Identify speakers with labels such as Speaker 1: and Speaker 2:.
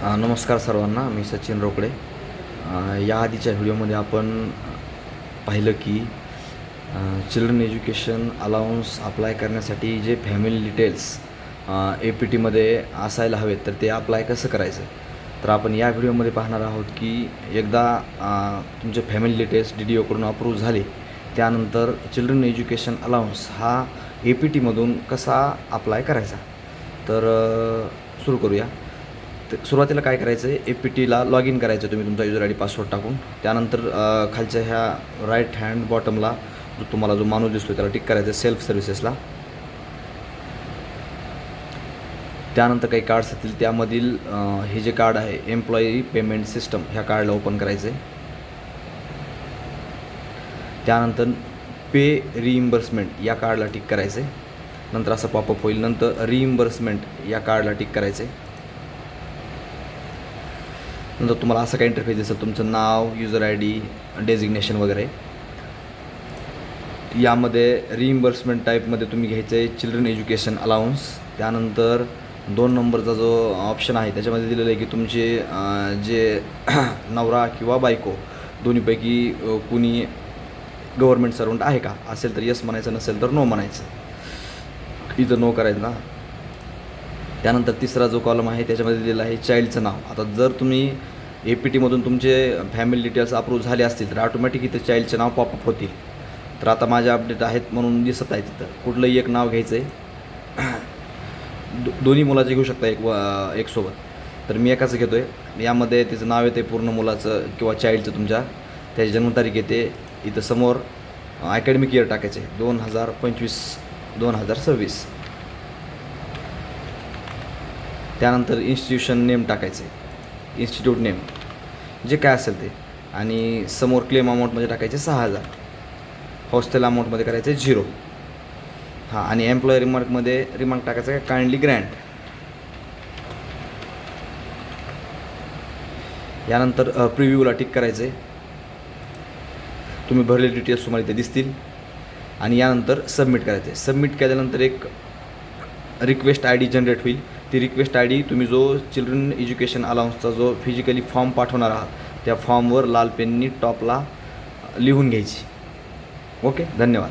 Speaker 1: नमस्कार सर्वांना, मी सचिन रोकडे. या आधीच्या व्हिडिओमध्ये आपण पाहिलं की चिल्ड्रन एज्युकेशन अलाउन्स अप्लाय करण्यासाठी जे फॅमिली डिटेल्स APTमध्ये असायला हवेत, तर ते अप्लाय कसं करायचं. तर आपण या व्हिडिओमध्ये पाहणार आहोत की एकदा तुमचे फॅमिली डिटेल्स DDOकडून अप्रूव्ह झाले, त्यानंतर चिल्ड्रन एज्युकेशन अलाउन्स हा APTमधून कसा अप्लाय करायचा. तर सुरू करूया. सुरुवातीला काय करायचं आहे, APTला लॉग इन करायचं तुम्ही तुमचा युजर ID पासवर्ड टाकून. त्यानंतर खालच्या ह्या राईट हँड बॉटमला तुम्हाला जो माणूस दिसतो त्याला टिक करायचं सेल्फ सर्व्हिसेसला. त्यानंतर काही कार्ड्स असतील त्यामधील हे जे कार्ड आहे एम्प्लॉई पेमेंट सिस्टम ह्या कार्डला ओपन करायचं आहे. त्यानंतर पे रिइम्बर्समेंट या कार्डला टिक करायचं आहे. नंतर असं पॉपअप होईल. नंतर रिइम्बर्समेंट या कार्डला टिक करायचं आहे. नंतर तुम्हाला असं काही इंटरफेस दिसेल, तुमचं नाव, युजर ID, डेजिग्नेशन वगैरे. यामध्ये रिइम्बर्समेंट टाईपमध्ये तुम्ही घ्यायचं आहे चिल्ड्रन एज्युकेशन अलाउन्स. त्यानंतर 2 नंबरचा जो ऑप्शन आहे त्याच्यामध्ये दिलेलं आहे की तुमचे जे नवरा किंवा बायको दोन्हीपैकी कुणी गव्हर्मेंट सर्वंट आहे का, असेल तर यस म्हणायचं, नसेल तर नो म्हणायचं. इथं नो करायचं ना. त्यानंतर तिसरा जो कॉलम आहे त्याच्यामध्ये दिलेला आहे चाइल्डचं नाव. आता जर तुम्ही APTमधून तुमचे फॅमिली डिटेल्स अप्रूव्ह झाले असतील तर ऑटोमॅटिक इथं चाइल्डचे नाव पॉपअप होतील. तर आता माझे अपडेट आहेत म्हणून दिसत आहे तिथं. कुठलंही एक नाव घ्यायचं आहे. दोन्ही मुलाचे घेऊ शकता एक सोबत. तर मी एकाचं घेतो आहे. यामध्ये तिचं नाव येते पूर्ण मुलाचं किंवा चाइल्डचं तुमच्या, त्याची जन्मतारीख येते. इथं समोर अकॅडमिक इयर टाकायचे 2025-2026. त्यानंतर इन्स्टिट्यूशन नेम टाकायचे, इन्स्टिट्यूट नेम जे काय असेल ते. आणि समोर क्लेम अमाऊंटमध्ये टाकायचे 6,000. हॉस्टेल अमाऊंटमध्ये करायचे 0. हां, आणि एम्प्लॉय रिमार्कमध्ये रिमार्क टाकायचं काय काइंडली ग्रँट. यानंतर प्रिव्ह्यूला टिक करायचे. तुम्ही भरलेले डिटेल्स तुम्हाला इथे दिसतील. आणि यानंतर सबमिट करायचे. सबमिट केल्यानंतर एक रिक्वेस्ट ID जनरेट होईल. ती रिक्वेस्ट ID तुम्ही जो चिल्ड्रन एज्युकेशन अलाउन्सचा जो फिजिकली फॉर्म पाठवणार आहात त्या फॉर्मवर लाल पेननी टॉपला लिहून घ्यायची. ओके, धन्यवाद.